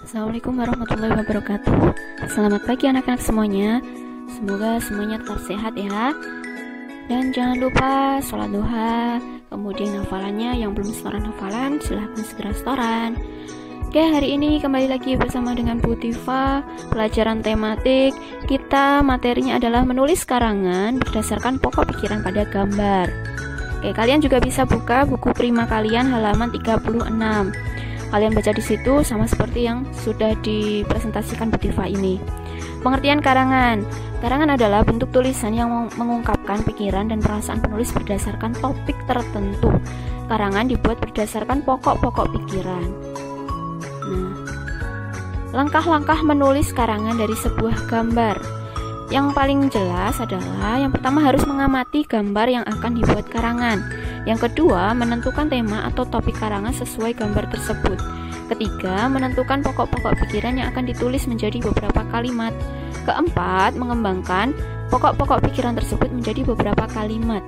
Assalamualaikum warahmatullahi wabarakatuh. Selamat pagi anak-anak semuanya. Semoga semuanya tetap sehat ya. Dan jangan lupa sholat duha. Kemudian hafalannya yang belum setoran hafalan, silahkan segera setoran. Oke, hari ini kembali lagi bersama dengan Bu Tifa. Pelajaran tematik kita, materinya adalah menulis karangan berdasarkan pokok pikiran pada gambar. Oke, kalian juga bisa buka buku prima kalian halaman 36. Kalian baca di situ sama seperti yang sudah dipresentasikan Bu Tifa ini. Pengertian karangan. Karangan adalah bentuk tulisan yang mengungkapkan pikiran dan perasaan penulis berdasarkan topik tertentu. Karangan dibuat berdasarkan pokok-pokok pikiran. Nah, langkah-langkah menulis karangan dari sebuah gambar. Yang paling jelas adalah yang pertama harus mengamati gambar yang akan dibuat karangan. Yang kedua, menentukan tema atau topik karangan sesuai gambar tersebut. Ketiga, menentukan pokok-pokok pikiran yang akan ditulis menjadi beberapa kalimat. Keempat, mengembangkan pokok-pokok pikiran tersebut menjadi beberapa kalimat.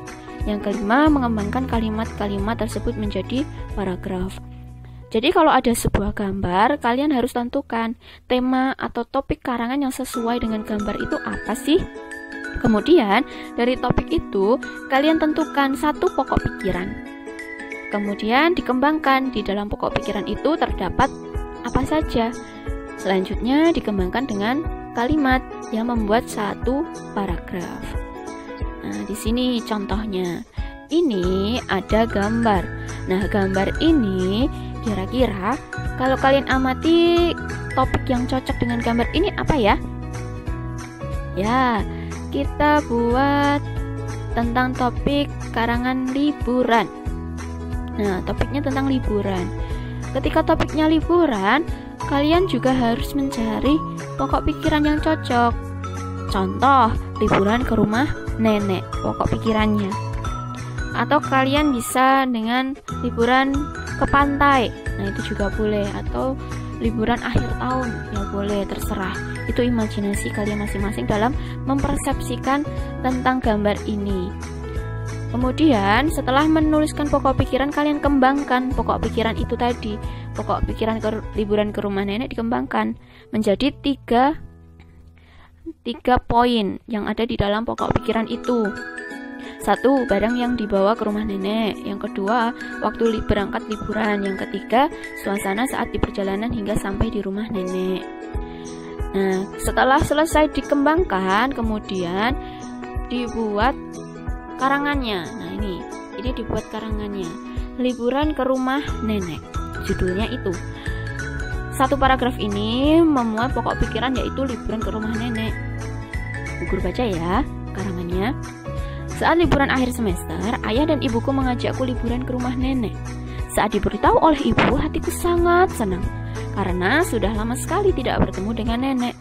Yang kelima, mengembangkan kalimat-kalimat tersebut menjadi paragraf. Jadi kalau ada sebuah gambar, kalian harus tentukan tema atau topik karangan yang sesuai dengan gambar itu apa sih? Kemudian, dari topik itu, kalian tentukan satu pokok pikiran. Kemudian, dikembangkan di dalam pokok pikiran itu terdapat apa saja. Selanjutnya, dikembangkan dengan kalimat yang membuat satu paragraf. Nah, di sini contohnya. Ini ada gambar. Nah, gambar ini kira-kira kalau kalian amati topik yang cocok dengan gambar ini apa ya? Ya, kita buat tentang topik karangan liburan. Nah, topiknya tentang liburan. Ketika topiknya liburan, kalian juga harus mencari pokok pikiran yang cocok. Contoh, liburan ke rumah nenek, pokok pikirannya. Atau kalian bisa dengan liburan ke pantai. Nah, itu juga boleh. Atau liburan akhir tahun, ya boleh, terserah. Itu imajinasi kalian masing-masing dalam mempersepsikan tentang gambar ini. Kemudian setelah menuliskan pokok pikiran, kalian kembangkan pokok pikiran itu tadi. Pokok pikiran liburan ke rumah nenek dikembangkan menjadi tiga poin yang ada di dalam pokok pikiran itu. Satu, barang yang dibawa ke rumah nenek. Yang kedua, waktu berangkat liburan. Yang ketiga, suasana saat di perjalanan hingga sampai di rumah nenek. Nah, setelah selesai dikembangkan, kemudian dibuat karangannya. Nah, ini dibuat karangannya. Liburan ke rumah nenek. Judulnya itu. Satu paragraf ini memuat pokok pikiran yaitu liburan ke rumah nenek. Guru baca ya karangannya. Saat liburan akhir semester, ayah dan ibuku mengajakku liburan ke rumah nenek. Saat diberitahu oleh ibu, hatiku sangat senang karena sudah lama sekali tidak bertemu dengan nenek.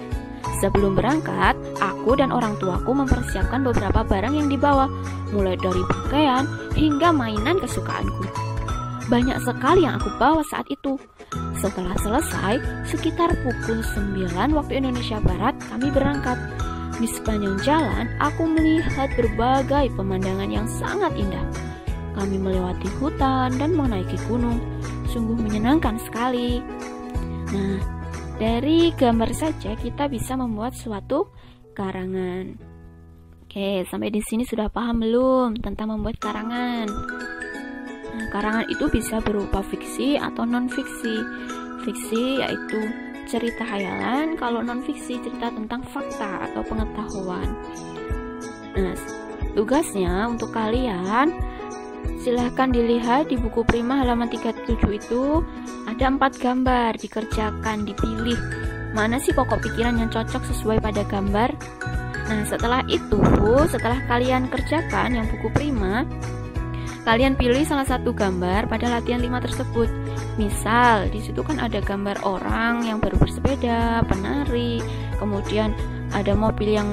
Sebelum berangkat, aku dan orang tuaku mempersiapkan beberapa barang yang dibawa, mulai dari pakaian hingga mainan kesukaanku. Banyak sekali yang aku bawa saat itu. Setelah selesai, sekitar pukul 9 waktu Indonesia Barat, kami berangkat. Di sepanjang jalan, aku melihat berbagai pemandangan yang sangat indah. Kami melewati hutan dan menaiki gunung. Sungguh menyenangkan sekali. Nah, dari gambar saja kita bisa membuat suatu karangan. Oke, sampai di sini sudah paham belum tentang membuat karangan? Nah, karangan itu bisa berupa fiksi atau non-fiksi. Fiksi yaitu cerita khayalan, kalau non-fiksi cerita tentang fakta atau pengetahuan. Nah, tugasnya untuk kalian silahkan dilihat di buku prima halaman 37 itu ada 4 gambar, dikerjakan, dipilih mana sih pokok pikiran yang cocok sesuai pada gambar. Nah, setelah itu, setelah kalian kerjakan yang buku prima, kalian pilih salah satu gambar pada latihan 5 tersebut. Misal, di situ kan ada gambar orang yang baru bersepeda, penari, kemudian ada mobil yang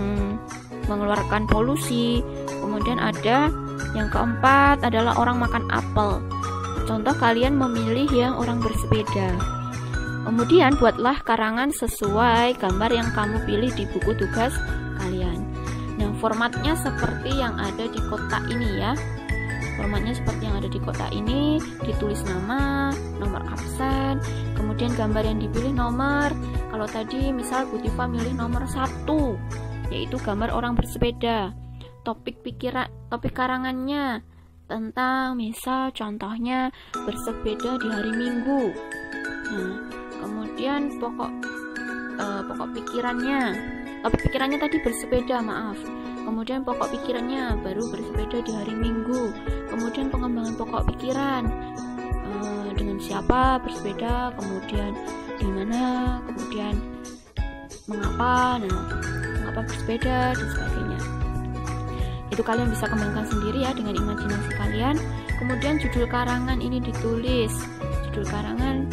mengeluarkan polusi, kemudian ada yang keempat adalah orang makan apel. Contoh, kalian memilih yang orang bersepeda. Kemudian buatlah karangan sesuai gambar yang kamu pilih di buku tugas kalian. Nah, formatnya seperti yang ada di kotak ini ya. Formatnya seperti yang ada di kotak ini, ditulis nama, nomor absen, kemudian gambar yang dipilih nomor. Kalau tadi misal Bu Tifa milih nomor 1, yaitu gambar orang bersepeda. Topik karangannya tentang misal contohnya bersepeda di hari Minggu. Nah, kemudian pokok pikirannya. Topik pikirannya tadi bersepeda, maaf. Kemudian pokok pikirannya baru bersepeda di hari Minggu. Kemudian pengembangan pokok pikiran, dengan siapa bersepeda, kemudian di mana, kemudian mengapa bersepeda dan sebagainya. Itu kalian bisa kembangkan sendiri ya dengan imajinasi kalian. Kemudian judul karangan ini ditulis. Judul karangan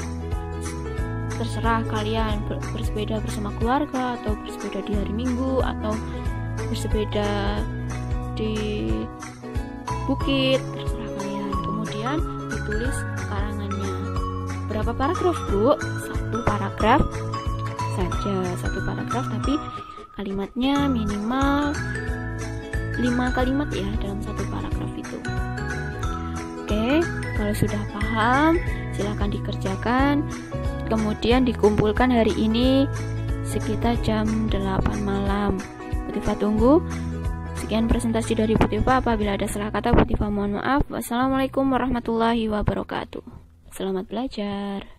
terserah kalian, bersepeda bersama keluarga, atau bersepeda di hari Minggu, atau bersepeda di bukit, terserah kalian. Kemudian ditulis karangannya. Berapa paragraf, Bu? 1 paragraf saja, 1 paragraf, tapi kalimatnya minimal 5 kalimat ya dalam 1 paragraf itu. Oke, kalau sudah paham silahkan dikerjakan, kemudian dikumpulkan hari ini sekitar jam 8 malam. Bu Tifa tunggu. Sekian presentasi dari Bu Tifa. Apabila ada salah kata, Bu Tifa mohon maaf. Wassalamualaikum warahmatullahi wabarakatuh. Selamat belajar.